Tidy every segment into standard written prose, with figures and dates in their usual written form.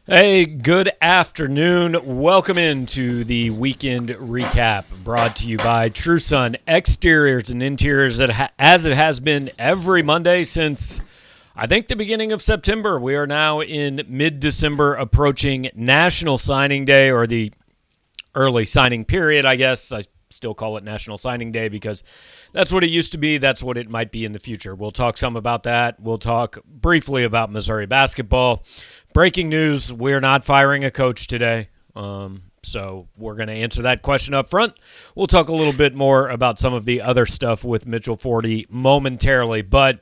Hey, good afternoon. Welcome into the weekend recap brought to you by True Sun Exteriors and Interiors, as it has been every Monday since I think the beginning of September. We are now in mid-December, approaching National Signing Day, or the early signing period, I guess. I still call it National Signing Day because that's what it used to be. That's what it might be in the future. We'll talk some about that. We'll talk briefly about Missouri basketball. Breaking news, we're not firing a coach today. So we're going to answer that question up front. We'll talk a little bit more about some of the other stuff with Mitchell Forde momentarily. But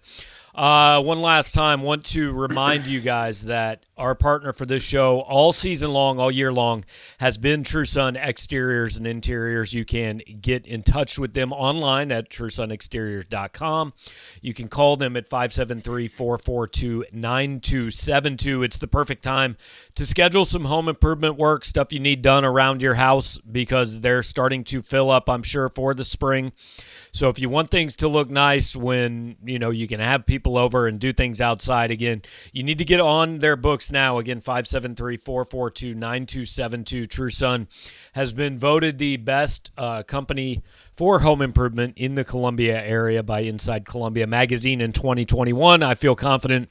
one last time, want to remind you guys that our partner for this show all season long, all year long, has been True Sun Exteriors and Interiors. You can get in touch with them online at truesunexteriors.com. You can call them at 573-442-9272. It's the perfect time to schedule some home improvement work, stuff you need done around your house, because they're starting to fill up, I'm sure, for the spring. So if you want things to look nice when, you can have people over and do things outside again, you need to get on their books now. Again, 573-442-9272. True Sun has been voted the best company for home improvement in the Columbia area by Inside Columbia Magazine in 2021. I feel confident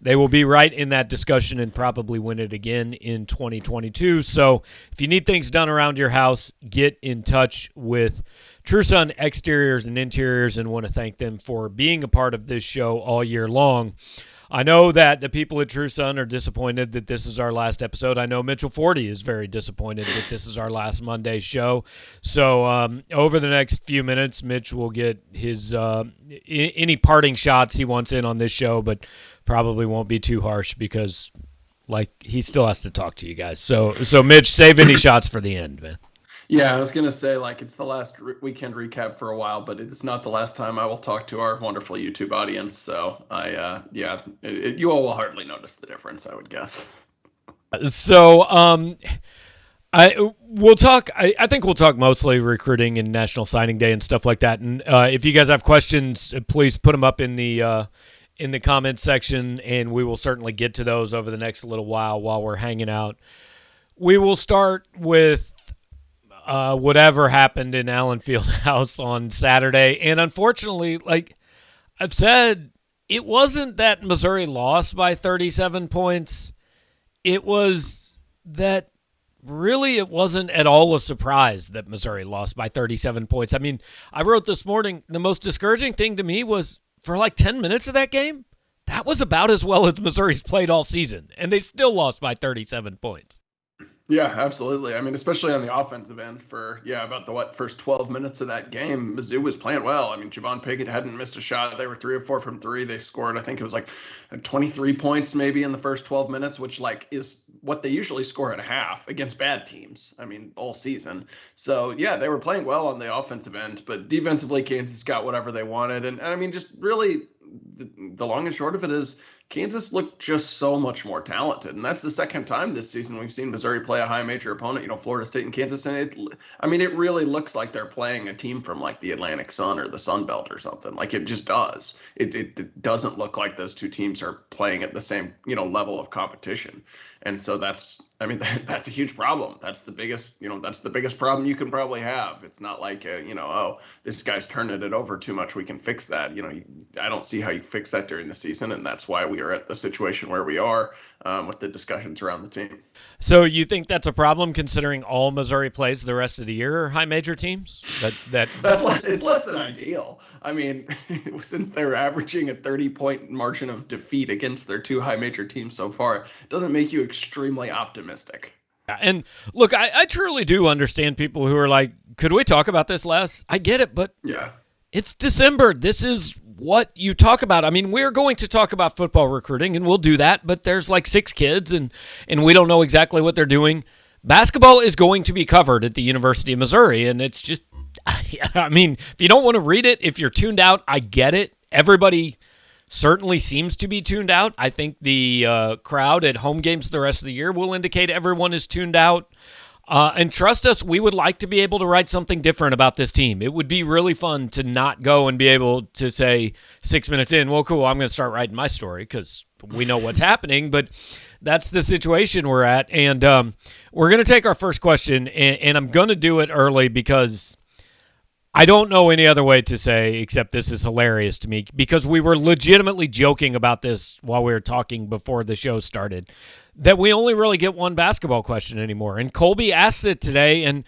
they will be right in that discussion and probably win it again in 2022. So if you need things done around your house, get in touch with True Sun Exteriors and Interiors, and want to thank them for being a part of this show all year long. I know that the people at True Sun are disappointed that this is our last episode. I know Mitchell Forde is very disappointed that this is our last Monday show. So over the next few minutes, Mitch will get his any parting shots he wants in on this show, but probably won't be too harsh because, he still has to talk to you guys. So Mitch, save any shots for the end, man. Yeah, I was going to say, it's the last weekend recap for a while, but it's not the last time I will talk to our wonderful YouTube audience. So you all will hardly notice the difference, I would guess. So we'll talk. I think we'll talk mostly recruiting and National Signing Day and stuff like that. And if you guys have questions, please put them up in the comments section, and we will certainly get to those over the next little while we're hanging out. We will start with whatever happened in Allen Fieldhouse on Saturday. And unfortunately, I've said, it wasn't that Missouri lost by 37 points. It was that really it wasn't at all a surprise that Missouri lost by 37 points. I mean, I wrote this morning, the most discouraging thing to me was for 10 minutes of that game, that was about as well as Missouri's played all season. And they still lost by 37 points. Yeah, absolutely. I mean, especially on the offensive end for, about the first 12 minutes of that game, Mizzou was playing well. I mean, Javon Pickett hadn't missed a shot. They were 3 of 4 from 3. They scored, I think it was 23 points maybe in the first 12 minutes, which is what they usually score at a half against bad teams. I mean, all season. So, yeah, they were playing well on the offensive end, but defensively, Kansas got whatever they wanted. And I mean, just really the long and short of it is Kansas looked just so much more talented. And that's the second time this season we've seen Missouri play a high major opponent, Florida State and Kansas. And it really looks like they're playing a team from the Atlantic Sun or the Sun Belt or something. It just does. It doesn't look like those two teams are playing at the same, level of competition. And so that's a huge problem. That's the biggest problem you can probably have. It's not this guy's turning it over too much, we can fix that. I don't see how you fix that during the season. And that's why we are at the situation where we are with the discussions around the team. So you think that's a problem considering all Missouri plays the rest of the year are high major teams? It's less than ideal. I mean, since they're averaging a 30-point margin of defeat against their two high major teams so far, it doesn't make you extremely optimistic. And look, I truly do understand people who are like, could we talk about this less? I get it, but yeah, it's December. This is what you talk about. I mean, we're going to talk about football recruiting, and we'll do that, but there's 6 kids, and we don't know exactly what they're doing. Basketball is going to be covered at the University of Missouri, and it's just, I mean, if you don't want to read it, if you're tuned out, I get it. Everybody certainly seems to be tuned out. I think the crowd at home games the rest of the year will indicate everyone is tuned out. And trust us, we would like to be able to write something different about this team. It would be really fun to not go and be able to say 6 minutes in, well, cool, I'm going to start writing my story because we know what's happening. But that's the situation we're at. And we're going to take our first question, and I'm going to do it early because I don't know any other way to say except this is hilarious to me because we were legitimately joking about this while we were talking before the show started, that we only really get one basketball question anymore. And Colby asked it today, and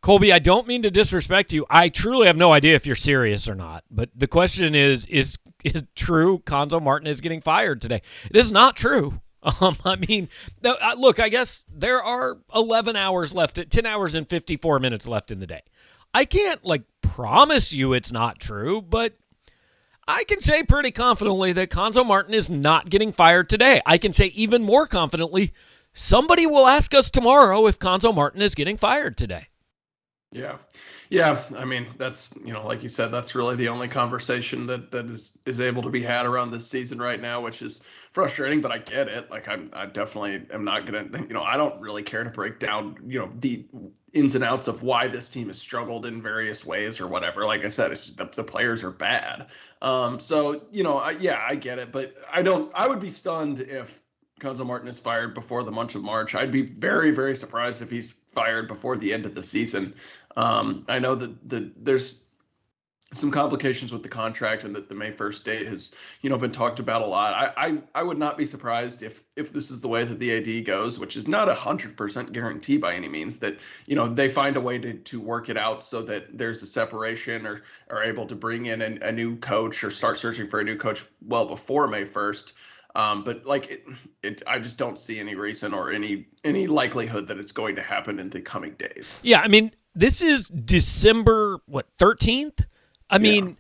Colby, I don't mean to disrespect you. I truly have no idea if you're serious or not. But the question is true Cuonzo Martin is getting fired today? It is not true. I mean, look, I guess there are 11 hours left, 10 hours and 54 minutes left in the day. I can't, promise you it's not true, but I can say pretty confidently that Cuonzo Martin is not getting fired today. I can say even more confidently, somebody will ask us tomorrow if Cuonzo Martin is getting fired today. Yeah. Yeah. I mean, that's, like you said, that's really the only conversation that is able to be had around this season right now, which is frustrating, but I get it. I definitely am not going to, I don't really care to break down, the ins and outs of why this team has struggled in various ways or whatever. Like I said, it's just the players are bad. I get it, but I would be stunned if Cuonzo Martin is fired before the month of March. I'd be very, very surprised if he's fired before the end of the season. I know that there's some complications with the contract and that the May 1st date has, been talked about a lot. I would not be surprised if this is the way that the AD goes, which is not 100% guarantee by any means, that, they find a way to work it out so that there's a separation or are able to bring in a new coach or start searching for a new coach well before May 1st. I just don't see any reason or any likelihood that it's going to happen in the coming days. Yeah, I mean, this is December 13th. I mean,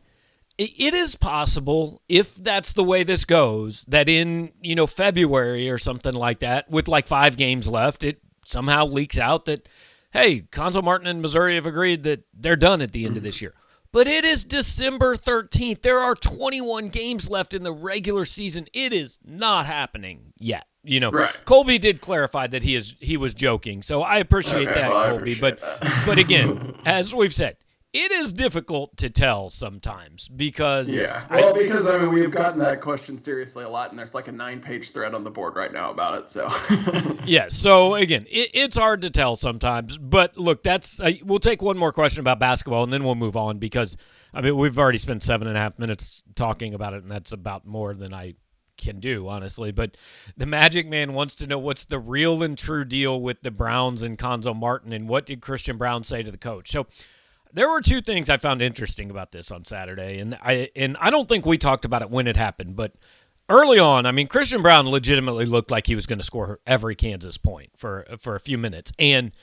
it is possible, if that's the way this goes, that in February or something like that, with 5 games left, it somehow leaks out that, hey, Cuonzo Martin and Missouri have agreed that they're done at the end of this year. But it is December 13th. There are 21 games left in the regular season. It is not happening yet. Right. Colby did clarify that he was joking, so I appreciate that, Colby. But again, as we've said, it is difficult to tell sometimes because we've gotten that question seriously a lot, and there's a 9-page thread on the board right now about it. So yeah. So again, it's hard to tell sometimes. But look, we'll take one more question about basketball, and then we'll move on because we've already spent 7.5 minutes talking about it, and that's about more than I can do, honestly. But the Magic Man wants to know what's the real and true deal with the Browns and Cuonzo Martin, and what did Christian Brown say to the coach? So there were 2 things I found interesting about this on Saturday, and I don't think we talked about it when it happened, but early on, Christian Brown legitimately looked like he was going to score every Kansas point for a few minutes. And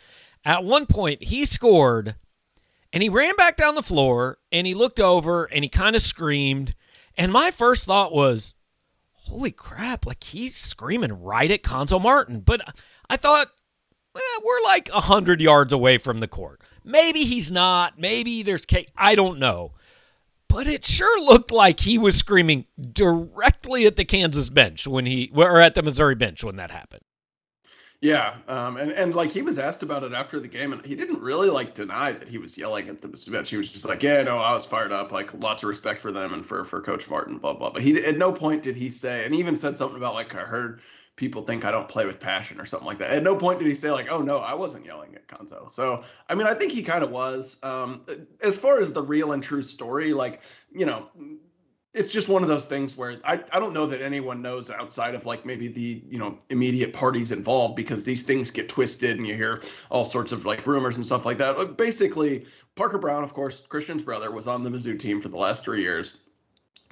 at one point, he scored, and he ran back down the floor, and he looked over, and he kind of screamed. And my first thought was, holy crap, he's screaming right at Cuonzo Martin. But I thought, we're 100 yards away from the court. Maybe he's not. Maybe there's I don't know. But it sure looked like he was screaming directly at the Kansas bench or at the Missouri bench when that happened. Yeah, and he was asked about it after the game, and he didn't really deny that he was yelling at the bench. He was just I was fired up, lots of respect for them and for Coach Martin, blah blah. But he at no point did he say, and he even said something about I heard people think I don't play with passion or something like that. At no point did he say oh no, I wasn't yelling at Cuonzo. So I think he kind of was. As far as the real and true story, it's just one of those things where I don't know that anyone knows outside of maybe the immediate parties involved, because these things get twisted and you hear all sorts of rumors and stuff like that. But basically, Parker Brown, of course, Christian's brother, was on the Mizzou team for the last 3 years.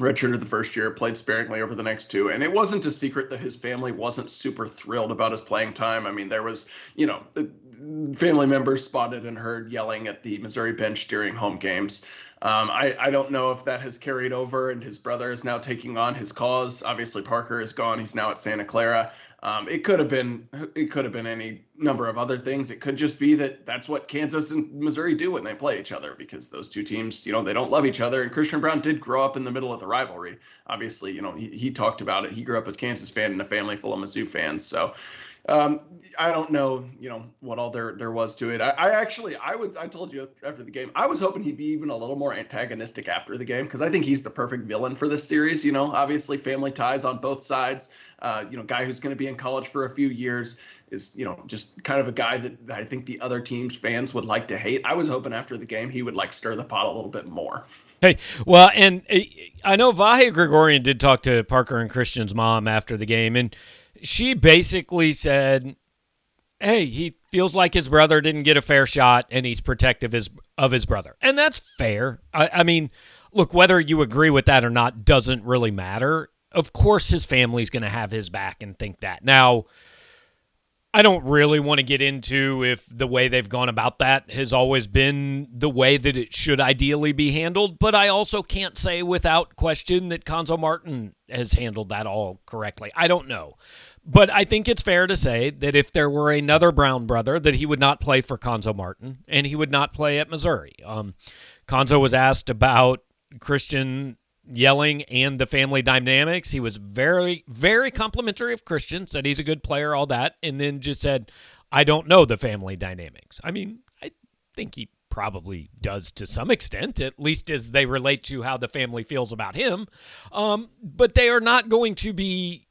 Redshirted the first year, played sparingly over the next 2. And it wasn't a secret that his family wasn't super thrilled about his playing time. There was, family members spotted and heard yelling at the Missouri bench during home games. I don't know if that has carried over and his brother is now taking on his cause. Obviously, Parker is gone. He's now at Santa Clara. It could have been any number of other things. It could just be that that's what Kansas and Missouri do when they play each other, because those 2 teams, they don't love each other. And Christian Brown did grow up in the middle of the rivalry. Obviously, he talked about it. He grew up a Kansas fan in a family full of Mizzou fans. So Um, I don't know, what all there was to it. I told you after the game, I was hoping he'd be even a little more antagonistic after the game because I think he's the perfect villain for this series. Obviously family ties on both sides. Guy who's going to be in college for a few years is, just kind of a guy that I think the other team's fans would like to hate. I was hoping after the game he would like stir the pot a little bit more. Hey, well, and I know Vahe Gregorian did talk to Parker and Christian's mom after the game, and she basically said, hey, he feels like his brother didn't get a fair shot and he's protective of his brother. And that's fair. I mean, look, whether you agree with that or not doesn't really matter. Of course, his family's going to have his back and think that. Now, I don't really want to get into if the way they've gone about that has always been the way that it should ideally be handled, but I also can't say without question that Cuonzo Martin has handled that all correctly. I don't know. But I think it's fair to say that if there were another Brown brother, that he would not play for Cuonzo Martin, and he would not play at Missouri. Cuonzo was asked about Christian yelling and the family dynamics. He was very, very complimentary of Christian, said he's a good player, all that, and then just said, I don't know the family dynamics. I mean, I think he probably does to some extent, at least as they relate to how the family feels about him. But they are not going to be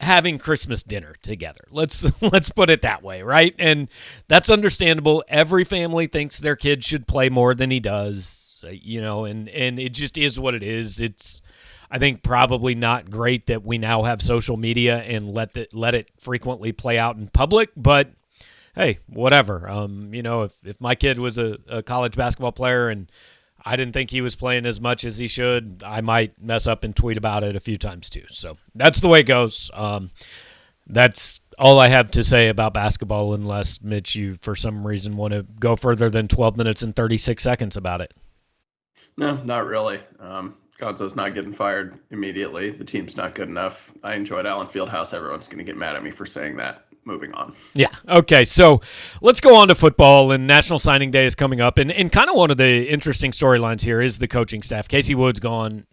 having Christmas dinner together. Let's put it that way, right? And that's understandable. Every family thinks their kid should play more than he does, and it just is what it is. It's, I think, probably not great that we now have social media and let it frequently play out in public, but hey, whatever. If my kid was a college basketball player and I didn't think he was playing as much as he should, I might mess up and tweet about it a few times too. So that's the way it goes. That's all I have to say about basketball, unless, Mitch, you for some reason want to go further than 12 minutes and 36 seconds about it. No, not really. Gonzo's not getting fired immediately. The team's not good enough. I enjoyed Allen Fieldhouse. Everyone's going to get mad at me for saying that. Moving on. Yeah. Okay. So let's go on to football, and National Signing Day is coming up. And kind of one of the interesting storylines here is the coaching staff. Casey Wood's gone,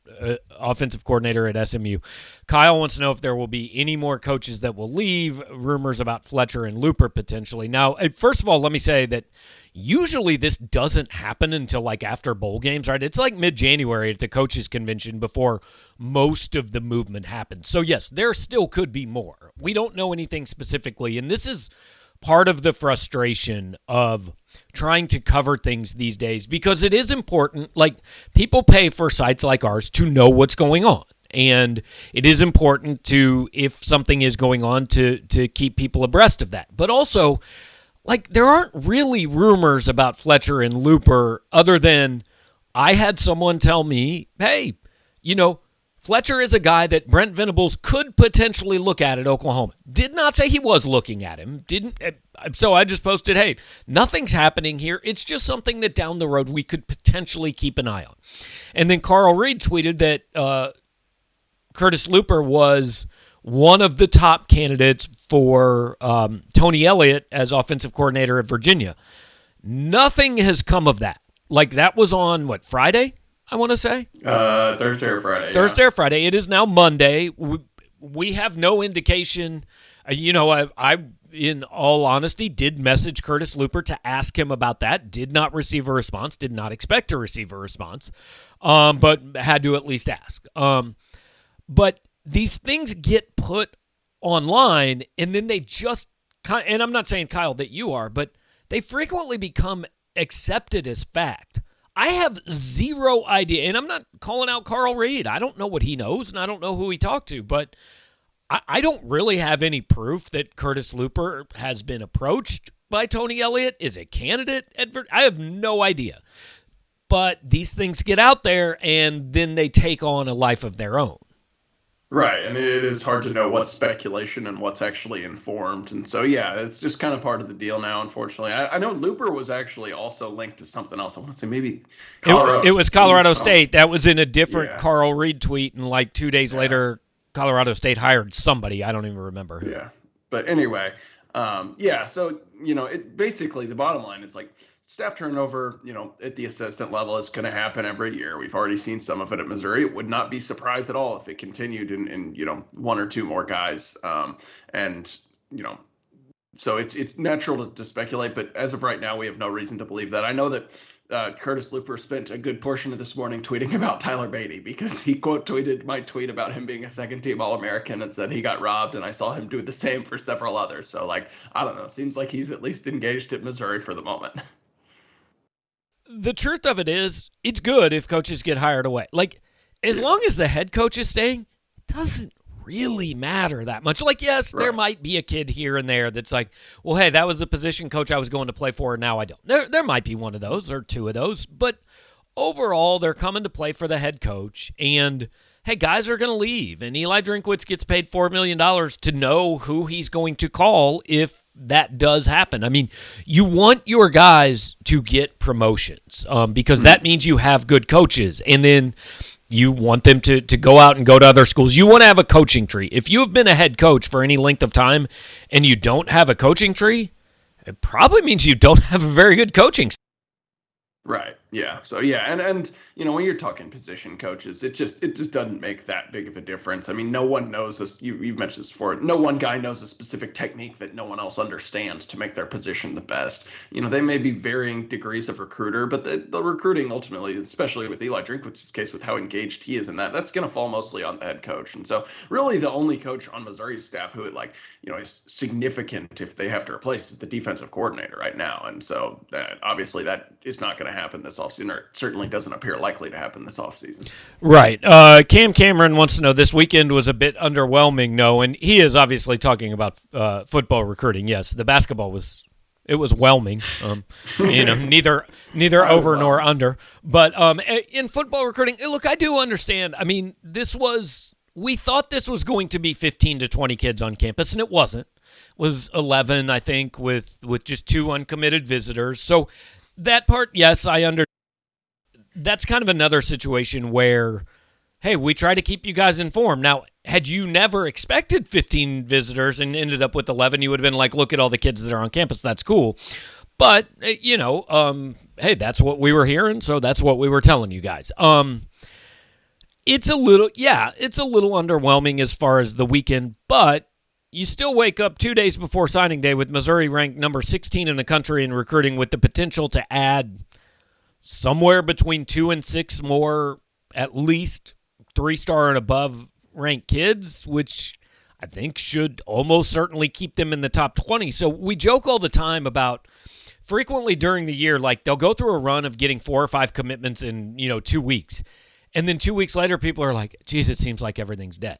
offensive coordinator at SMU. Kyle wants to know if there will be any more coaches that will leave, rumors about Fletcher and Looper potentially. Now, first of all, let me say that usually this doesn't happen until like after bowl games, right? It's like mid-January at the coaches convention before most of the movement happens. So yes, there still could be more. We don't know anything specifically, and this is part of the frustration of trying to cover things these days because it is important. Like, people pay for sites like ours to know what's going on. And it is important to, if something is going on, to keep people abreast of that. But also, like, there aren't really rumors about Fletcher and Looper other than I had someone tell me, hey, Fletcher is a guy that Brent Venables could potentially look at Oklahoma. Did not say he was looking at him. So I just posted, hey, nothing's happening here. It's just something that down the road we could potentially keep an eye on. And then Carl Reed tweeted that Curtis Looper was one of the top candidates for Tony Elliott as offensive coordinator at Virginia. Nothing has come of that. Like, that was on, Friday, I want to say? Thursday or Friday. Thursday or Friday. It is now Monday. We have no indication. I, in all honesty, did message Curtis Looper to ask him about that. Did not receive a response. Did not expect to receive a response, but had to at least ask. But these things get put online, and then they just and I'm not saying, Kyle, that you are, but they frequently become accepted as fact. I have zero idea, and I'm not calling out Carl Reed. I don't know what he knows, and I don't know who he talked to, but I don't really have any proof that Curtis Looper has been approached by Tony Elliott, is a candidate. I have no idea. But these things get out there, and then they take on a life of their own. Right, and it is hard to know what's speculation and what's actually informed. And so, yeah, it's just kind of part of the deal now, unfortunately. I know Looper was actually also linked to something else. I want to say maybe Colorado It was Colorado State. That was in a different Carl Reed tweet, and like 2 days later, Colorado State hired somebody. I don't even remember who. Yeah, but anyway, so, it basically, the bottom line is, like, staff turnover, at the assistant level is going to happen every year. We've already seen some of it at Missouri. It would not be surprised at all if it continued in one or two more guys. So it's natural to speculate, but as of right now, we have no reason to believe that. I know that Curtis Looper spent a good portion of this morning tweeting about Tyler Beatty because he quote tweeted my tweet about him being a second team All-American and said he got robbed, and I saw him do the same for several others. So like, I don't know, seems like he's at least engaged at Missouri for the moment. The truth of it is, it's good if coaches get hired away. Like, as long as the head coach is staying, it doesn't really matter that much. Like, yes, there might be a kid here and there that's like, well, hey, that was the position coach I was going to play for, and now I don't. There might be one of those or two of those, but overall, they're coming to play for the head coach, and hey, guys are going to leave, and Eli Drinkwitz gets paid $4 million to know who he's going to call if that does happen. I mean, you want your guys to get promotions because that means you have good coaches, and then you want them to go out and go to other schools. You want to have a coaching tree. If you have been a head coach for any length of time and you don't have a coaching tree, it probably means you don't have a very good coaching. Right. Yeah. So yeah, and you know, when you're talking position coaches, it just doesn't make that big of a difference. I mean, no one knows this. You've mentioned this before. No one guy knows a specific technique that no one else understands to make their position the best. You know, they may be varying degrees of recruiter, but the recruiting ultimately, especially with Eli Drinkwitz's case, with how engaged he is in that's going to fall mostly on the head coach. And so, really, the only coach on Missouri's staff who is significant if they have to replace is the defensive coordinator right now. And so, obviously, that is not going to happen this offseason, or it certainly doesn't appear likely to happen this offseason. Right. Cam Cameron wants to know, this weekend was a bit underwhelming, no, and he is obviously talking about football recruiting. Yes, the basketball was whelming. Neither over nor under. But in football recruiting, look, I do understand. I mean, we thought this was going to be 15 to 20 kids on campus, and it wasn't. It was 11, I think, with just 2 uncommitted visitors. So that part, yes, I understand. That's kind of another situation where, hey, we try to keep you guys informed. Now, had you never expected 15 visitors and ended up with 11, you would have been like, look at all the kids that are on campus. That's cool. But, hey, that's what we were hearing, so that's what we were telling you guys. It's a little underwhelming as far as the weekend, but you still wake up 2 days before signing day with Missouri ranked number 16 in the country in recruiting, with the potential to add somewhere between 2 and 6 more, at least 3-star and above ranked kids, which I think should almost certainly keep them in the top 20. So we joke all the time about frequently during the year, like they'll go through a run of getting 4 or 5 commitments in, 2 weeks. And then 2 weeks later, people are like, geez, it seems like everything's dead.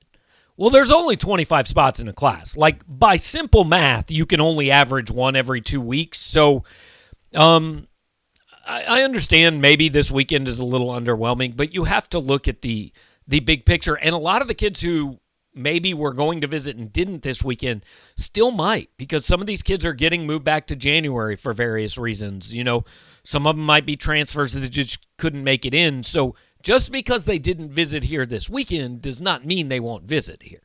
Well, there's only 25 spots in a class. Like, by simple math, you can only average 1 every 2 weeks. So, I understand maybe this weekend is a little underwhelming, but you have to look at the big picture. And a lot of the kids who maybe were going to visit and didn't this weekend still might, because some of these kids are getting moved back to January for various reasons. Some of them might be transfers that just couldn't make it in. So just because they didn't visit here this weekend does not mean they won't visit here.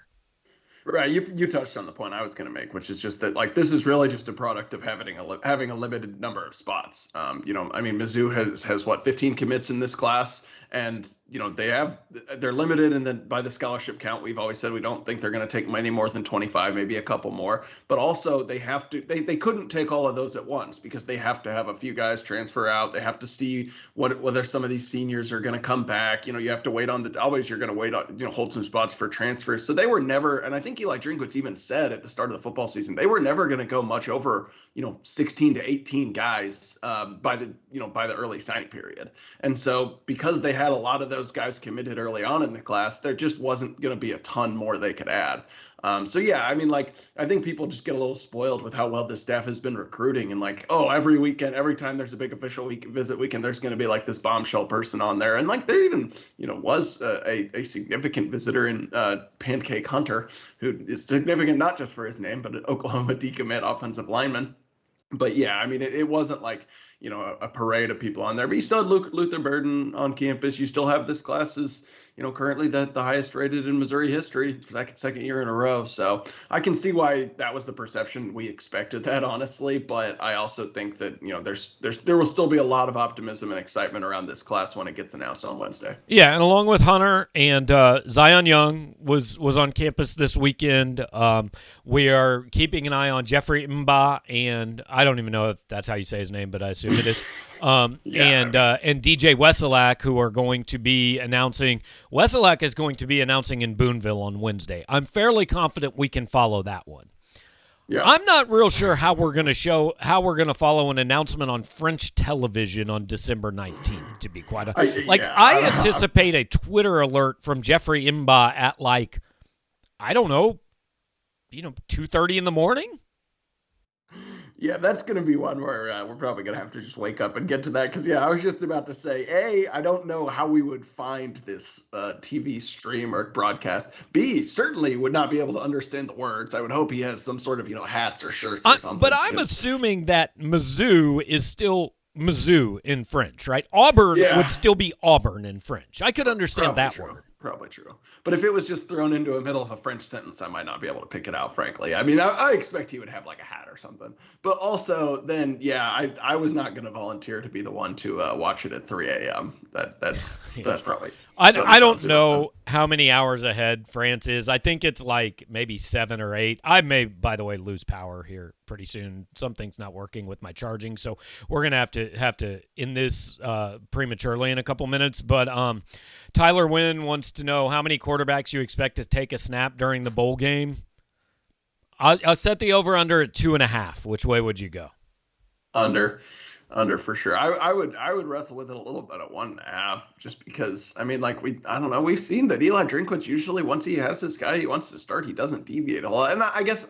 Right, you touched on the point I was going to make, which is just that this is really just a product of having a limited number of spots. Mizzou has what, 15 commits in this class, and they're limited, and then by the scholarship count, we've always said we don't think they're going to take many more than 25, maybe a couple more. But also they have to they couldn't take all of those at once because they have to have a few guys transfer out. They have to see whether some of these seniors are going to come back. You have to wait on you're going to wait on hold some spots for transfers. So they were never, and I think Eli Drinkwitz even said at the start of the football season, they were never going to go much over 16 to 18 guys by the early signing period. And so because they had a lot of those guys committed early on in the class, there just wasn't going to be a ton more they could add. I think people just get a little spoiled with how well this staff has been recruiting, and every weekend, every time there's a big official visit weekend, there's going to be this bombshell person on there. And there even, was a significant visitor in Pancake Hunter, who is significant not just for his name, but an Oklahoma decommit offensive lineman. But yeah, it wasn't a parade of people on there, but you still had Luther Burden on campus. You still have this class's, currently the highest rated in Missouri history for that second year in a row. So I can see why that was the perception. We expected that, honestly, but I also think that, there will still be a lot of optimism and excitement around this class when it gets announced on Wednesday. Yeah, and along with Hunter and Zion Young was on campus this weekend. We are keeping an eye on Jeffrey Mba, and I don't even know if that's how you say his name, but I assume it is. And DJ Wesolak, who are going to be announcing. Wesolak is going to be announcing in Boonville on Wednesday. I'm fairly confident we can follow that one. Yeah. I'm not real sure how we're going to follow an announcement on French television on December 19th, to be quite honest. I anticipate a Twitter alert from Jeffrey Mba at I don't know, 2:30 in the morning. Yeah, that's going to be one where we're probably going to have to just wake up and get to that. Because, I was just about to say, A, I don't know how we would find this TV stream or broadcast. B, certainly would not be able to understand the words. I would hope he has some sort of, hats or shirts or something. But I'm assuming that Mizzou is still Mizzou in French, right? Auburn would still be Auburn in French. I could understand that word. Probably true. But if it was just thrown into the middle of a French sentence, I might not be able to pick it out, frankly. I mean, I expect he would have a hat or something. But also, then, I was not going to volunteer to be the one to watch it at 3 a.m. That's probably. I don't know how many hours ahead France is. I think it's maybe 7 or 8. I may, by the way, lose power here pretty soon. Something's not working with my charging, so we're gonna have to end this prematurely in a couple minutes. But Tyler Wynn wants to know how many quarterbacks you expect to take a snap during the bowl game. I'll set the over/under at 2.5. Which way would you go? Under for sure. I would wrestle with it a little bit at 1.5, just because I don't know. We've seen that Eli Drinkwitz usually, once he has this guy he wants to start, he doesn't deviate a lot. And I guess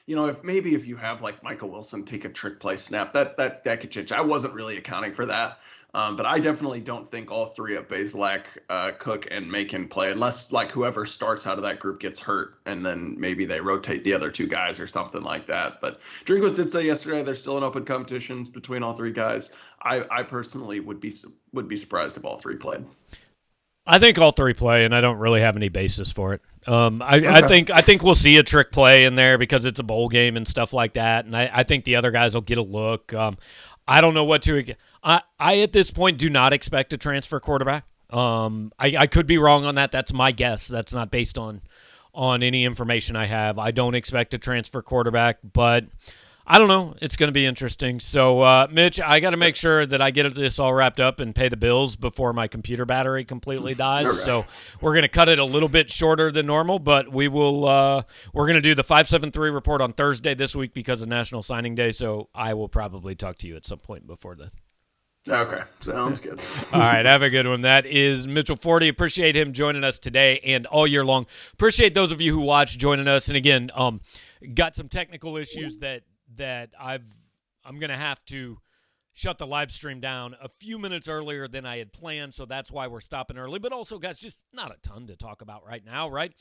if you have Michael Wilson take a trick play snap, that could change. I wasn't really accounting for that. But I definitely don't think all three of Bazelak, Cook, and May can play unless whoever starts out of that group gets hurt, and then maybe they rotate the other two guys or something like that. But Drinkwitz did say yesterday there's still an open competition between all three guys. I personally would be surprised if all three played. I think all three play, and I don't really have any basis for it. I think we'll see a trick play in there because it's a bowl game and stuff like that, and I think the other guys will get a look. I don't know what to. I at this point do not expect a transfer quarterback. I could be wrong on that. That's my guess. That's not based on any information I have. I don't expect a transfer quarterback, but I don't know. It's going to be interesting. So, Mitch, I got to make sure that I get this all wrapped up and pay the bills before my computer battery completely dies. Right. So we're going to cut it a little bit shorter than normal, but we will. We're going to do the 573 report on Thursday this week because of National Signing Day. So I will probably talk to you at some point before then. Okay, sounds good. All right, have a good one. That is Mitchell Forde. Appreciate him joining us today and all year long. Appreciate those of you who watch joining us. And again, got some technical issues that I'm going to have to shut the live stream down a few minutes earlier than I had planned, so that's why we're stopping early. But also, guys, just not a ton to talk about right now, right?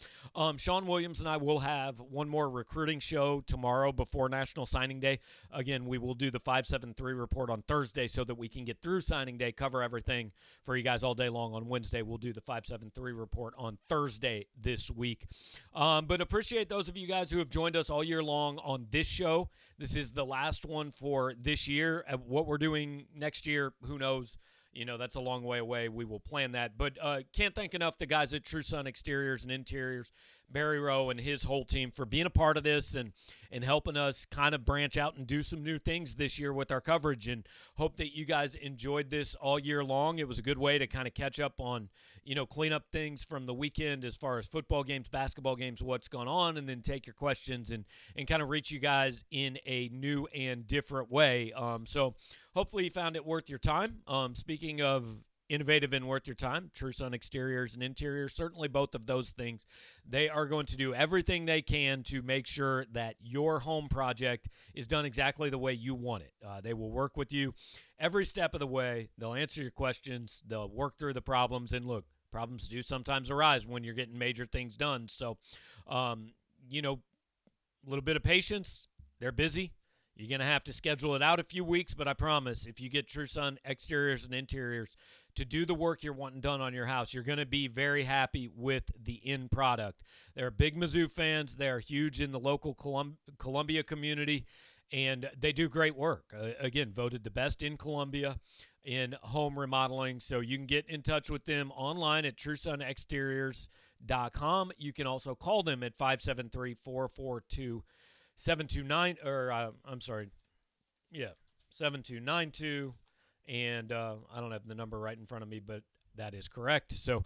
Sean Williams and I will have one more recruiting show tomorrow before National Signing Day. Again, we will do the 573 report on Thursday so that we can get through signing day, cover everything for you guys all day long on Wednesday. We'll do the 573 report on Thursday this week. But appreciate those of you guys who have joined us all year long on this show. This is the last one for this year. What we're doing next year, who knows? That's a long way away. We will plan that. But can't thank enough the guys at True Sun Exteriors and Interiors, Barry Rowe and his whole team for being a part of this and helping us kind of branch out and do some new things this year with our coverage, and hope that you guys enjoyed this all year long. It was a good way to kind of catch up on, clean up things from the weekend as far as football games, basketball games, what's going on, and then take your questions and kind of reach you guys in a new and different way. So hopefully you found it worth your time. Speaking of innovative and worth your time, True Sun Exteriors and Interiors, certainly both of those things. They are going to do everything they can to make sure that your home project is done exactly the way you want it. They will work with you every step of the way. They'll answer your questions. They'll work through the problems. And look, problems do sometimes arise when you're getting major things done. So, a little bit of patience. They're busy. You're going to have to schedule it out a few weeks, but I promise if you get True Sun Exteriors and Interiors to do the work you're wanting done on your house. You're going to be very happy with the end product. They're big Mizzou fans. They're huge in the local Columbia community, and they do great work. Again, voted the best in Columbia in home remodeling. So you can get in touch with them online at TrueSunExteriors.com. You can also call them at 573-442-7292, or I'm sorry, 7292. And I don't have the number right in front of me, but that is correct. So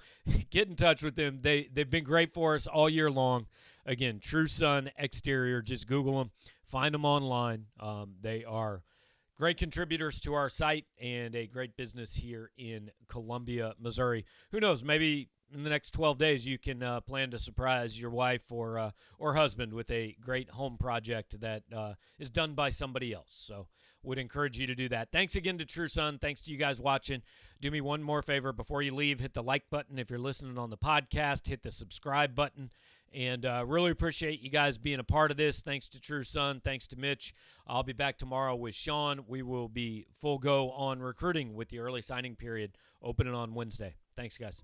get in touch with them. They've been great for us all year long. Again, True Sun Exterior. Just Google them. Find them online. They are great contributors to our site and a great business here in Columbia, Missouri. Who knows? Maybe in the next 12 days you can plan to surprise your wife or husband with a great home project that is done by somebody else. So would encourage you to do that. Thanks again to True Sun. Thanks to you guys watching. Do me one more favor before you leave. Hit the like button if you're listening on the podcast. Hit the subscribe button. And really appreciate you guys being a part of this. Thanks to True Sun. Thanks to Mitch. I'll be back tomorrow with Sean. We will be full go on recruiting with the early signing period opening on Wednesday. Thanks, guys.